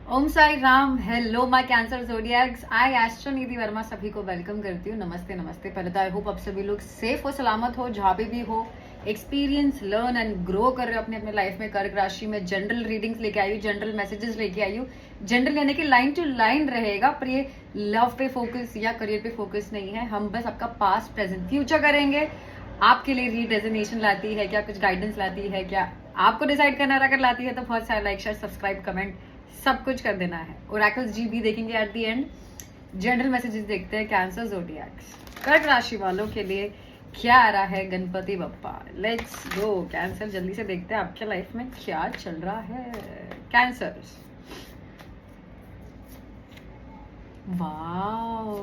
Om Sai Ram. Hello my cancer zodiacs. I astro Nidhi Verma सभी को welcome करती हूँ। नमस्ते नमस्ते। पहले तो आई होप आप सभी लोग सेफ हो, सलामत हो, जहाँ पे भी हो। एक्सपीरियंस, लर्न एंड ग्रो कर रहे हो अपने अपने लाइफ में। कर्क राशि में जनरल रीडिंग्स लेके आई हूँ, जनरल मैसेजेस लेके आई हूँ। जनरल यानी कि लाइन टू लाइन रहेगा, पर ये लव पे फोकस या करियर पे फोकस नहीं है। हम बस आपका पास्ट प्रेजेंट फ्यूचर करेंगे। आपके लिए रीडेजिनेशन लाती है क्या, कुछ गाइडेंस लाती है क्या, आपको डिसाइड करना है। अगर लाती है तो बहुत सारा लाइक, शेयर, सब्सक्राइब, कमेंट सब कुछ कर देना है। ओरेकल्स जी भी देखेंगे at the end. General messages देखते हैं कैंसर ज़ोडिएक्स। कर्क राशि वालों के लिए क्या आ रहा है Ganpati Bappa. Let's go cancer, जल्दी से देखते हैं आपके लाइफ में क्या चल रहा है। Cancer, wow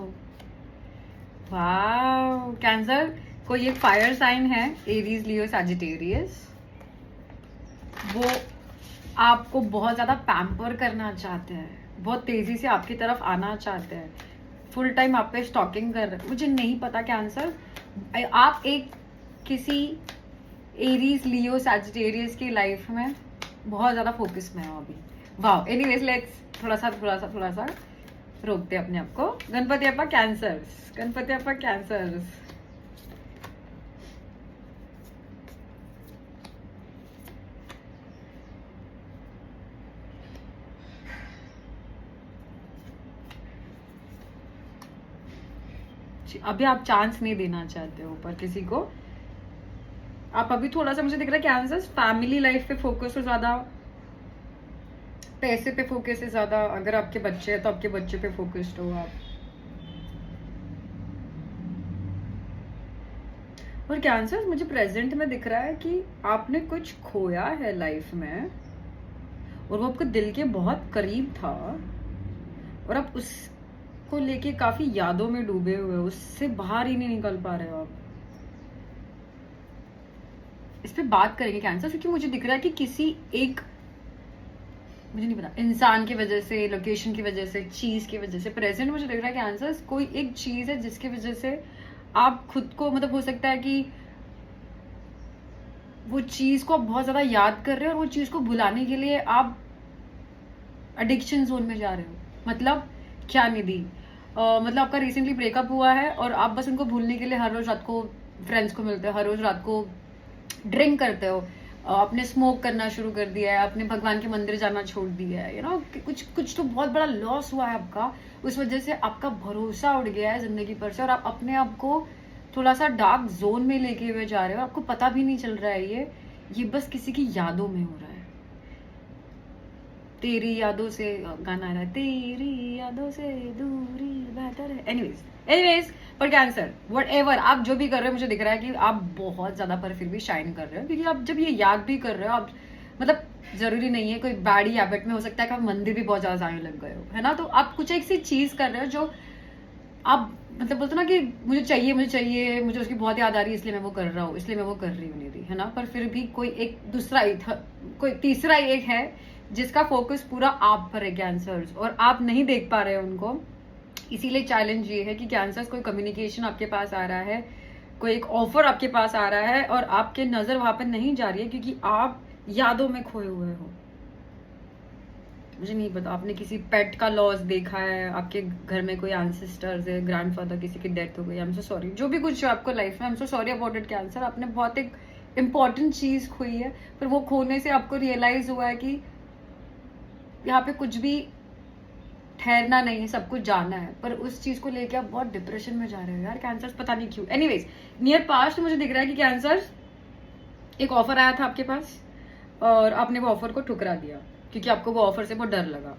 wow. कैंसर कोई एक फायर साइन है, एरीज, लियो, सैजिटेरियस। वो आपको बहुत ज़्यादा पैम्पर करना चाहते हैं, बहुत तेज़ी से आपकी तरफ आना चाहते हैं, फुल टाइम आप पे स्टॉकिंग कर रहे हैं। मुझे नहीं पता कैंसर, आप एक किसी एरीज, लियो, सैजिटेरियस की लाइफ में बहुत ज़्यादा फोकस में हो अभी। वाह। एनीवेज लेट्स थोड़ा सा रोकते अपने आप को। गणपति अप्पा कैंसर्स, गणपति अप्पा कैंसर्स। अभी आप चांस नहीं देना चाहते हो पर किसी को। आप अभी थोड़ा सा, मुझे दिख रहा है कैंसर फैमिली लाइफ पे फोकस हो ज्यादा, पैसे पे फोकस है ज्यादा। अगर आपके बच्चे हैं तो आपके बच्चे पे फोकस्ड हो आप। और कैंसर मुझे प्रेजेंट में दिख रहा है कि आपने कुछ खोया है लाइफ में और वो आपके दिल के बहुत करीब था और आप उसको लेके काफी यादों में डूबे हुए हो, उससे बाहर ही नहीं निकल पा रहे हो आप। इस पे बात करेंगे कैंसर, क्योंकि मुझे दिख रहा है कि किसी एक, मुझे नहीं पता, इंसान की वजह से, लोकेशन की वजह से, चीज की वजह से प्रेजेंट मुझे लग रहा है कि आंसर कोई एक चीज है जिसकी वजह से आप खुद को, मतलब हो सकता है कि वो चीज को आप बहुत ज्यादा याद कर रहे हो और वो चीज को भुलाने के लिए आप एडिक्शन जोन में जा रहे हो। मतलब क्या निधि, मतलब आपका रिसेंटली ब्रेकअप हुआ है और आप बस उनको भूलने के लिए हर रोज रात को फ्रेंड्स को मिलते हो, हर रोज रात को ड्रिंक करते हो, आपने स्मोक करना शुरू कर दिया है, आपने भगवान के मंदिर जाना छोड़ दिया है, कुछ कुछ तो बहुत बड़ा लॉस हुआ है आपका। उस वजह से आपका भरोसा उड़ गया है जिंदगी पर से और आप अपने आप को थोड़ा सा डार्क जोन में लेके हुए जा रहे हो। आपको पता भी नहीं चल रहा है ये बस किसी की यादों में हो रहा है। तेरी यादों से गाना आ रहा है, तेरी यादों से दूरी बेहतर है। एनीवेज पर कैंसर वट एवर आप जो भी कर रहे हो, मुझे दिख रहा है कि आप बहुत ज्यादा पर फिर भी शाइन कर रहे हो, क्योंकि आप जब ये याद भी कर रहे हो, आप मतलब जरूरी नहीं है कोई बैडी हैबिट में, हो सकता है कि आप मंदिर भी बहुत ज्यादा जाने लग गए हो, है ना। तो आप कुछ एक सी चीज कर रहे हो जो आप मतलब बोलते ना कि मुझे उसकी बहुत याद आ रही है इसलिए मैं वो कर रहा हूँ, इसलिए मैं वो कर रही हूँ निधि, है ना। पर फिर भी कोई एक दूसरा कोई तीसरा एक है जिसका फोकस पूरा आप पर है कैंसर्स, और आप नहीं देख पा रहे हो उनको। इसीलिए चैलेंज ये है कि कैंसर्स कोई कम्युनिकेशन आपके पास आ रहा है, कोई एक ऑफर आपके पास आ रहा है और आपके नजर वहां पर नहीं जा रही है क्योंकि आप यादों में खोए हुए हो। मुझे नहीं पता आपने किसी पेट का लॉस देखा है, आपके घर में कोई एंसेस्टर्स है, ग्रैंडफादर किसी की डेथ हो गई, आई एम सो सॉरी, जो भी कुछ आपको लाइफ में, I am so sorry about it cancer. आपने बहुत एक इंपॉर्टेंट चीज खोई है, पर वो खोने से आपको रियलाइज हुआ है कि यहाँ पे कुछ भी ठहरना नहीं है, सब कुछ जाना है। पर उस चीज को लेके आप बहुत डिप्रेशन में जा रहे हो यार कैंसर, पता नहीं क्यों। एनीवेज नियर पास्ट मुझे दिख रहा है कि कैंसर एक ऑफर आया था आपके पास और आपने वो ऑफर को ठुकरा दिया क्योंकि आपको वो ऑफर से बहुत डर लगा।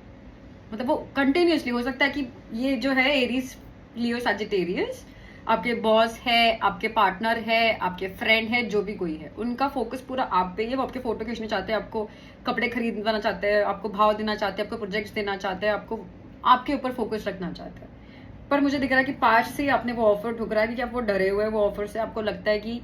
मतलब वो कंटिन्यूसली हो सकता है कि ये जो है एरीज, लियो, सैजिटेरियस, आपके बॉस है, आपके पार्टनर है, आपके फ्रेंड है, जो भी कोई है, उनका फोकस पूरा आप पे ही है। वो आपके फोटो खींचना चाहते हैं, आपको कपड़े खरीदना चाहते हैं, आपको भाव देना चाहते हैं, आपको प्रोजेक्ट्स देना चाहते हैं, आपको आपके ऊपर फोकस रखना चाहते हैं। पर मुझे दिख रहा है कि पास्ट से ही आपने वो ऑफर ठुकरा है क्योंकि आप वो डरे हुए हैं वो ऑफर से। आपको लगता है कि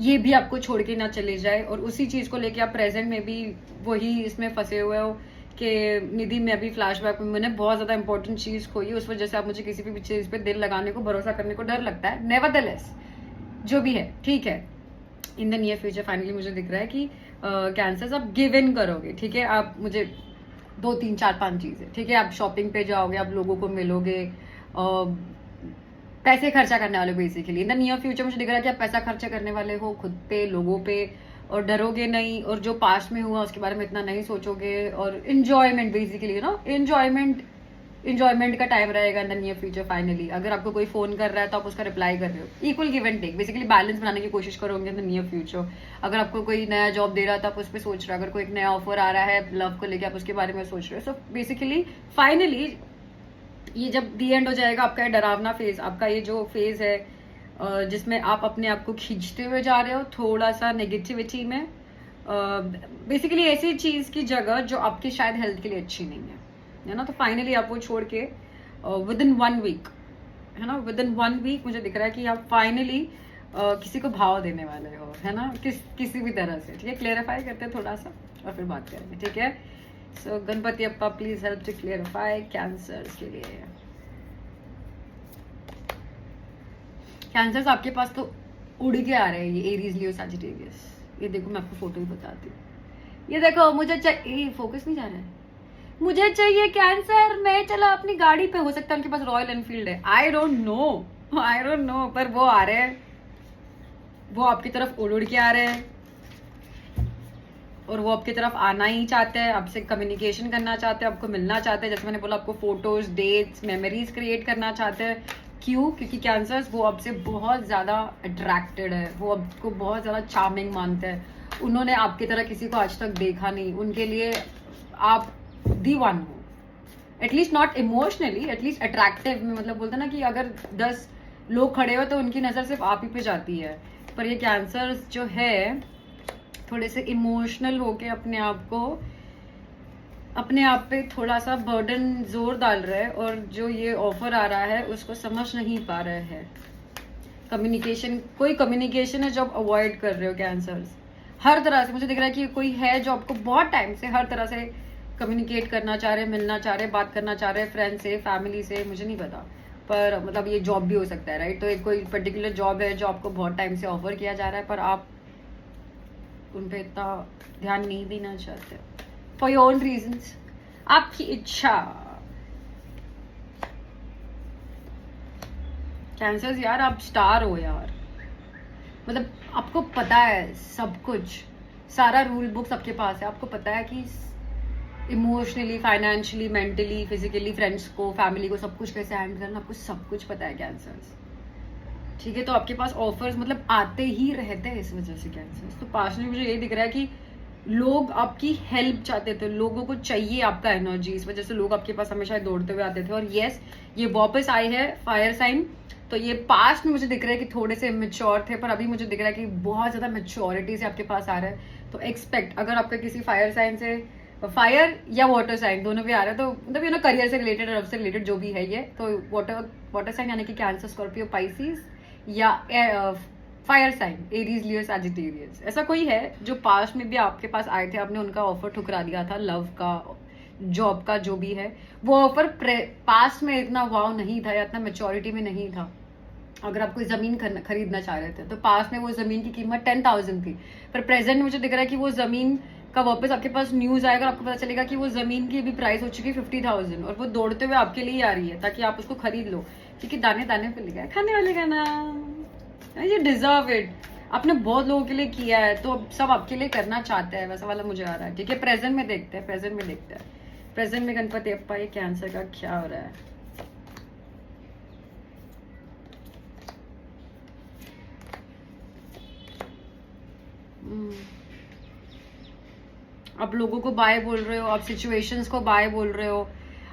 ये भी आपको छोड़ के ना चले जाए और उसी चीज को लेके आप प्रेजेंट में भी वही इसमें फंसे हुए हो कि निधि में अभी फ्लैशबैक में मैंने बहुत ज्यादा इंपॉर्टेंट चीज खोई, उस वजह से आप मुझे किसी भी चीज पे दिल लगाने को, भरोसा करने को डर लगता है। नेवरदलेस जो भी है ठीक है, in the near future finally मुझे दिख रहा है कि कैंसर्स आप गिव इन करोगे, ठीक है। आप मुझे 2 3 4 5 चीजें, ठीक है। आप शॉपिंग पे जाओगे, आप लोगों को मिलोगे, पैसे खर्चा करने वाले basically in the near future. मुझे दिख रहा है कि आप पैसा खर्चा करने वाले हो खुद पे, लोगों पे, और डरोगे नहीं, और जो पास्ट में हुआ उसके बारे में इतना नहीं सोचोगे, और इंजॉयमेंट बेसिकली इंजॉयमेंट का टाइम रहेगा in the near future. Finally अगर आपको कोई फोन कर रहा है तो आप उसका रिप्लाई कर रहे हो, equal give and take, basically balance बनाने की कोशिश करोगे इन द नियर फ्यूचर। अगर आपको कोई नया जॉब दे रहा है तो आप उस पर सोच रहे हो, अगर कोई एक नया ऑफर आ रहा है लव को लेके आप उसके बारे में सोच रहे हो। सो बेसिकली फाइनली ये जब दी एंड हो जाएगा आपका ये डरावना फेज, आपका ये जो फेज है जिसमें आप अपने आप को खींचते हुए जा रहे हो थोड़ा सा नेगेटिविटी में, बेसिकली ऐसी चीज की जगह जो आपकी शायद हेल्थ के लिए अच्छी नहीं है ना। तो फाइनली आप वो छोड़ के विद इन 1 वीक, है ना, विद इन 1 वीक मुझे दिख रहा है कि आप फाइनली किसी को भाव देने वाले हो, है ना, किसी भी तरह से, ठीक है। क्लियरिफाई करते हैं थोड़ा सा और फिर बात करेंगे, ठीक है। So Ganapati Appa please help to clarify cancers के लिए। कैंसर्स आपके पास तो उड़ के आ रहे हैं, ये एरीज लियो सैजिटेरियस। ये देखो मैं आपको फोटो भी बताती हूँ, ये देखो मुझे चाहिए, फोकस नहीं जा रहा है, मुझे चाहिए कैंसर, मैं चला अपनी गाड़ी पे, हो सकता है उनके पास रॉयल एनफील्ड है, आई डोंट नो, पर वो आ रहे हैं, वो आपकी तरफ उड़ के आ रहे हैं, और वो आपकी तरफ आना ही चाहते हैं, आपसे कम्युनिकेशन करना चाहते हैं, आपको मिलना चाहते हैं, जैसे मैंने बोला आपको फोटोज, डेट्स, मेमोरीज क्रिएट करना चाहते हैं। क्यों? क्योंकि कैंसर्स वो आपसे बहुत ज्यादा अट्रैक्टेड है, वो आपको बहुत ज्यादा चार्मिंग मानते हैं। उन्होंने आपकी तरह किसी को आज तक देखा नहीं, उनके लिए आप दी वन हो, at least not emotionally, at least attractive में, मतलब बोलते ना कि अगर 10 लोग खड़े हो तो उनकी नजर सिर्फ आप ही पे जाती है। पर ये कैंसर्स जो है थोड़े से इमोशनल होके अपने आप पे थोड़ा सा बर्डन जोर डाल रहे हैं, और जो ये ऑफर आ रहा है उसको समझ नहीं पा रहे हैं। कोई कम्युनिकेशन है जो आप अवॉइड कर रहे हो कैंसर्स, हर तरह से। मुझे दिख रहा है कि कोई है जो आपको बहुत टाइम से हर तरह से कम्युनिकेट करना चाह रहे, मिलना चाह रहे, बात करना चाह रहे, फ्रेंड से, फैमिली से, मुझे नहीं पता, पर मतलब ये जॉब भी हो सकता है, राइट। तो एक कोई पर्टिकुलर जॉब है जो आपको बहुत टाइम से ऑफर किया जा रहा है, पर आप उन पे इतना ध्यान नहीं देना चाहते फॉर योर ओन रीजंस, आपकी इच्छा। कैंसर्स यार आप स्टार हो यार, मतलब आपको पता है सब कुछ, सारा रूल बुक्स आपके पास है, आपको पता है कि emotionally, financially, mentally, physically, friends को, फैमिली को, सब कुछ कैसे हैंडल करना, आपको सब कुछ पता है कैंसर्स, ठीक है। तो आपके पास ऑफर्स मतलब आते ही रहते हैं इस वजह से कैंसर्स। तो पास में मुझे ये दिख रहा है कि लोग आपकी हेल्प चाहते थे, लोगों को चाहिए आपका एनर्जी, इस वजह से लोग आपके पास हमेशा दौड़ते हुए आते थे। और यस, ये वापस आए है फायर साइन, तो ये पास्ट में मुझे दिख रहा है कि थोड़े से मेच्योर थे, पर अभी मुझे दिख रहा है कि बहुत ज्यादा मेच्योरिटी से आपके पास आ रहा है। तो एक्सपेक्ट, अगर आपका किसी फायर साइन से, फायर या वाटर साइन दोनों भी आ रहा है, तो मतलब ये ना करियर से रिलेटेड और से रिलेटेड जो भी है ये, तो वाटर साइन यानी कि कैंसर, स्कॉर्पियो, पाइसिस, या फायर साइन एरीज, लियो, सैजिटेरियस, ऐसा कोई है जो पास्ट में भी आपके पास आए थे, आपने उनका ऑफर ठुकरा दिया था, लव का, जॉब का, जो भी है वो ऑफर पास्ट में इतना वाव नहीं था या इतना मेच्योरिटी में नहीं था। अगर आप कोई जमीन खरीदना चाह रहे थे तो पास्ट में वो जमीन की कीमत 10,000 थी, पर प्रेजेंट में मुझे दिख रहा है कि वो जमीन का वापस आपके पास न्यूज आएगा, आपको पता चलेगा कि वो जमीन की भी प्राइस हो चुकी है 50,000, और वो दौड़ते हुए आपके लिए आ रही है ताकि आप उसको खरीद लो, क्योंकि दाने दाने पे लिखा है खाने वाले का नाम, ये डिजर्व इट। आपने बहुत लोगों के लिए किया है तो सब आपके लिए करना चाहते हैं, वैसा वाला मुझे आ रहा है, ठीक है। प्रेजेंट में देखते हैं, प्रेजेंट में गणपति अप्पा ये कैंसर का क्या हो रहा है। आप लोगों को बाय बोल रहे हो, आप सिचुएशंस को बाय बोल रहे हो,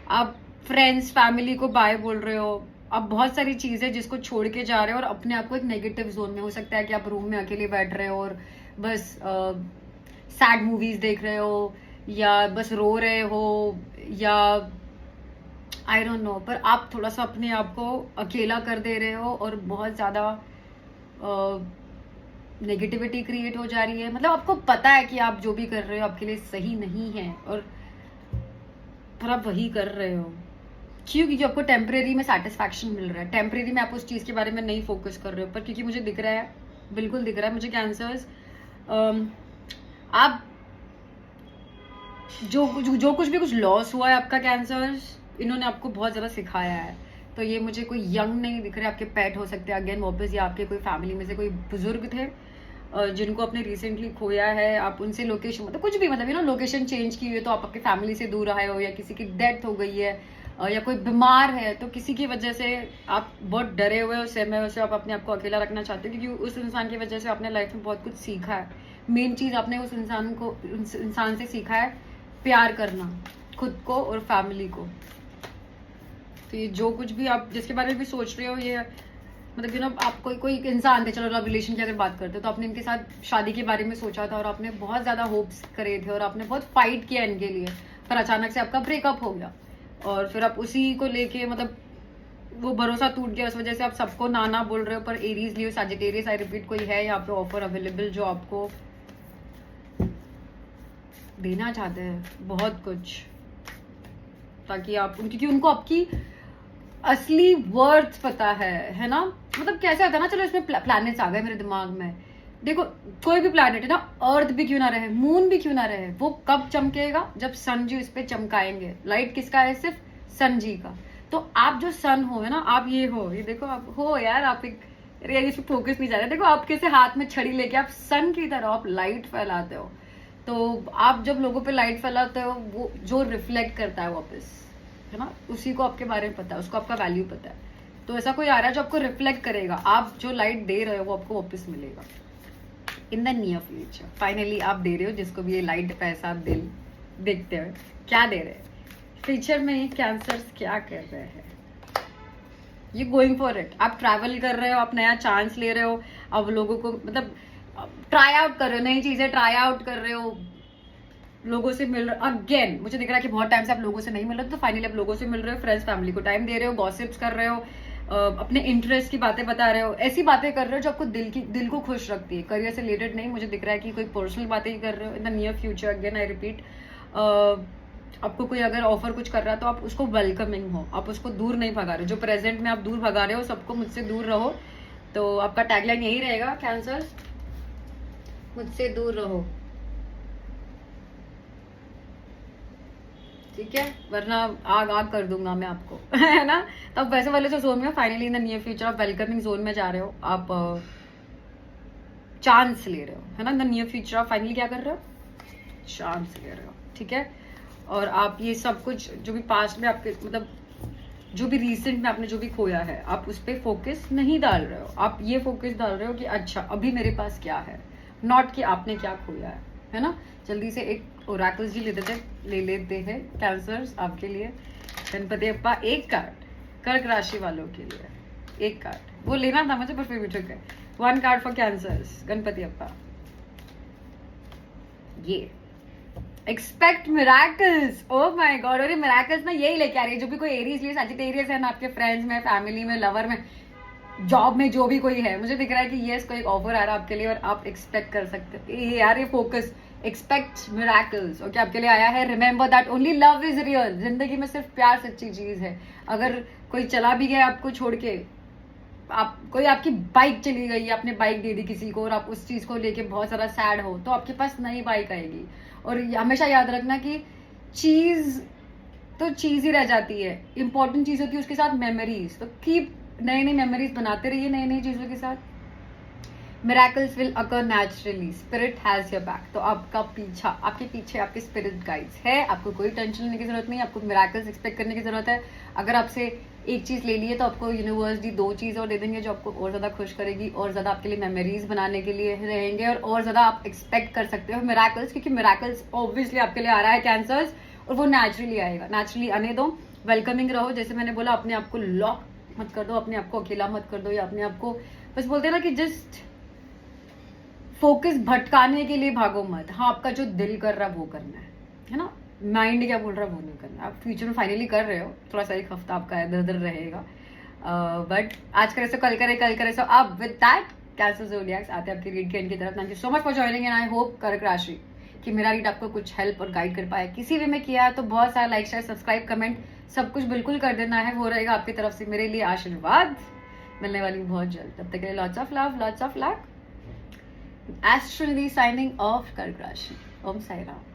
आप फ्रेंड्स, फैमिली को बाय बोल रहे हो, आप बहुत सारी चीजें जिसको छोड़ के जा रहे हो और अपने आप को एक नेगेटिव जोन में। हो सकता है कि आप रूम में अकेले बैठ रहे हो और बस सैड मूवीज देख रहे हो, या बस रो रहे हो, या आई डोंट नो, पर आप थोड़ा सा अपने आप को अकेला कर दे रहे हो और बहुत ज्यादा नेगेटिविटी क्रिएट हो जा रही है। मतलब आपको पता है कि आप जो भी कर रहे हो आपके लिए सही नहीं है, और पर आप वही कर रहे हो। क्यों? क्योंकि आपको टेम्परेरी में सेटिस्फैक्शन मिल रहा है, टेम्परेरी में आप उस चीज के बारे में नहीं फोकस कर रहे हो। पर क्योंकि मुझे दिख रहा है, बिल्कुल दिख रहा है मुझे कैंसर्स, आप जो कुछ भी कुछ लॉस हुआ है आपका कैंसर्स, इन्होंने आपको बहुत ज़्यादा सिखाया है। तो ये मुझे कोई यंग नहीं दिख रहे, आपके पेट हो सकते हैं अगेन वापस, या आपके कोई फैमिली में से कोई बुजुर्ग थे जिनको आपने रिसेंटली खोया है। आप उनसे लोकेशन मतलब कुछ भी मतलब लोकेशन चेंज की हुई है, तो आप आपके फैमिली से दूर आए हो, या किसी की डेथ हो गई है, या कोई बीमार है, तो किसी की वजह से आप बहुत डरे हुए हो, सहमे हुए हो, आप अपने आप को अकेला रखना चाहते हो, क्योंकि उस इंसान की वजह से आपने लाइफ में बहुत कुछ सीखा है। मेन चीज़ आपने उस इंसान से सीखा है प्यार करना, खुद को और फैमिली को। तो ये जो कुछ भी आप जिसके बारे में भी सोच रहे हो, ये मतलब आप कोई इंसान थे, चलो लव रिलेशन की अगर बात करते हो, तो आपने इनके साथ शादी के बारे में सोचा था और आपने बहुत ज़्यादा होप्स करे थे और आपने बहुत फाइट किया इनके लिए, पर अचानक से आपका ब्रेकअप हो गया और फिर आप उसी को लेके मतलब वो भरोसा टूट गया, उस वजह से आप सबको नाना बोल रहे हो। पर Aries Leo Sagittarius, I repeat, कोई है यहाँ पे ऑफर अवेलेबल जो आपको देना चाहते हैं बहुत कुछ, ताकि आप क्योंकि उनको आपकी असली वर्थ पता है ना। मतलब कैसे होता है ना, चलो इसमें प्लैनेट्स आ गए मेरे दिमाग में। देखो कोई भी प्लैनेट है ना, अर्थ भी क्यों ना रहे, मून भी क्यों ना रहे, वो कब चमकेगा, जब सन जी उस पर चमकाएंगे। लाइट किसका है, सिर्फ सन जी का। तो आप जो सन हो है ना, आप ये हो, ये देखो आप हो यार, आप एक इस पे फोकस नहीं जा रहा। देखो आप कैसे हाथ में छड़ी लेके आप सन की तरह आप लाइट फैलाते हो। तो आप जब लोगों पे लाइट फैलाते हो, वो जो रिफ्लेक्ट करता है वापस, है ना, उसी को आपके बारे में पता है, उसको आपका वैल्यू पता है। तो ऐसा कोई आ रहा है जो आपको रिफ्लेक्ट करेगा, आप जो लाइट दे रहे हो वो आपको वापस मिलेगा in the near future. Finally आप दे रहे हो जिसको भी ये लाइट, पैसा, दिल देखते हो क्या दे रहे हैं। फ्यूचर में ये कैंसर्स क्या कर रहे हैं, ये गोइंग फॉर इट। आप ट्रैवल कर रहे हो, आप नया चांस ले रहे हो, अब लोगों को मतलब ट्राई आउट कर रहे हो, नई चीजें ट्राई आउट कर रहे हो, लोगों से मिल रहे हो। अगेन मुझे दिख रहा है कि बहुत टाइम से आप लोगों से नहीं मिल रहे, तो फाइनली आप लोगों से मिल रहे हो, फ्रेंड्स फैमिली को टाइम दे रहे हो, गॉसिप्स कर रहे हो, अपने इंटरेस्ट की बातें बता रहे हो, ऐसी बातें कर रहे हो जो आपको दिल को खुश रखती है। करियर से रिलेटेड नहीं, मुझे दिख रहा है कि कोई पर्सनल बातें ही कर रहे हो in the near future. Again I repeat, आपको कोई अगर ऑफर कुछ कर रहा है तो आप उसको वेलकमिंग हो, आप उसको दूर नहीं भगा रहे हो। जो प्रेजेंट में आप दूर भगा रहे हो, सबको मुझसे दूर रहो, तो आपका टैगलाइन यही रहेगा कैंसर, मुझसे दूर रहो, ठीक है, वरना आग आग कर दूंगा मैं आपको है ना। तो आप वैसे वाले जो जोन में finally in the near future आप वेलकमिंग जोन में जा रहे हो, आप चांस ले रहे हो, है ना। इन द नियर फ्यूचर आप फाइनली क्या कर रहे हो, चांस ले रहे हो, ठीक है। और आप ये सब कुछ जो भी पास्ट में आपके मतलब जो भी रिसेंट में आपने जो भी खोया है, आप उस पर फोकस नहीं डाल रहे हो, आप ये फोकस डाल रहे हो कि अच्छा अभी मेरे पास क्या है, नॉट कि आपने क्या खोया है ना। जल्दी से एक ओरेकल्स जी ले लेते हैं कैंसर्स आपके लिए। गणपति अप्पा एक कार्ड कर्क राशि वालों के लिए, एक कार्ड वो लेना था मुझे पर फिर भी ठीक है। 1 कार्ड फॉर कैंसर्स, गणपति अप्पा। ये expect miracles, oh my God. और ये मिराकल्स ना यही लेके आ रही है, जो भी कोई एरीज लिए सजिटेरियस है ना, आपके फ्रेंड्स में, फैमिली में, लवर में, जॉब में, जो भी कोई है, मुझे दिख रहा है कि यस कोई एक ऑफर आ रहा है आपके लिए और आप एक्सपेक्ट कर सकते हो। ये यार ये फोकस, एक्सपेक्ट मिराकल्स, ओके, आपके लिए आया है। Remember that only love is real, जिंदगी में सिर्फ प्यार सच्ची चीज है। अगर कोई चला भी गया आपको छोड़ के, आप कोई आपकी बाइक चली गई, आपने बाइक दे दी किसी को और आप उस चीज को लेके बहुत ज्यादा सैड हो, तो आपके पास नई बाइक आएगी। और हमेशा याद रखना कि चीज तो चीज ही रह जाती है, इंपॉर्टेंट चीज होती है उसके साथ मेमोरीज। तो कीप नई नई मेमोरीज बनाते रहिए नई नई चीजों के साथ। Miracles will occur naturally, spirit has your back. तो आपका पीछा, आपके पीछे आपके स्पिरिट गाइड्स है, आपको कोई टेंशन लेने की जरूरत नहीं, आपको मिराकल्स एक्सपेक्ट करने की जरूरत है। अगर आपसे एक चीज ले ली है तो आपको यूनिवर्स दी 2 चीज और दे देंगे जो आपको और ज्यादा खुश करेगी, और ज्यादा आपके लिए मेमोरीज बनाने के लिए रहेंगे, और ज्यादा आप एक्सपेक्ट कर सकते हो मिराकल्स, क्योंकि मिराकल्स ऑब्वियसली आपके लिए आ रहा है कैंसर्स, और वो नेचुरली आएगा। नेचुरली आने दो, वेलकमिंग रहो। जैसे मैंने बोला, अपने आप को लॉक मत कर दो, अपने आप को अकेला मत कर दो, या अपने आप को बस बोलते हैं ना कि जस्ट फोकस भटकाने के लिए भागो मत। हाँ, आपका जो दिल कर रहा है वो करना है ना। माइंड क्या बोल रहा है वो नहीं करना। आप फ्यूचर में फाइनली कर रहे हो, थोड़ा सा एक हफ्ता आपका इधर उधर रहेगा, बट आज करे सो कल करे सो अब। विद दैट कैंसर ज़ोडिएक्स आते हैं आपकी रीड के एंड की तरफ। Thank you so much for joining and I hope कर्क राशि कि मेरा रीड आपको कुछ हेल्प और गाइड कर पाए। किसी वे में किया है तो बहुत सारा लाइक, शेयर, सब्सक्राइब, कमेंट सब कुछ बिल्कुल कर देना है, वो रहेगा आपकी तरफ से मेरे लिए आशीर्वाद। मिलने वाली बहुत जल्द, तब तक के लिए lots of love, lots of luck. Astrally signing off कर्क राशि। ओम साई राम।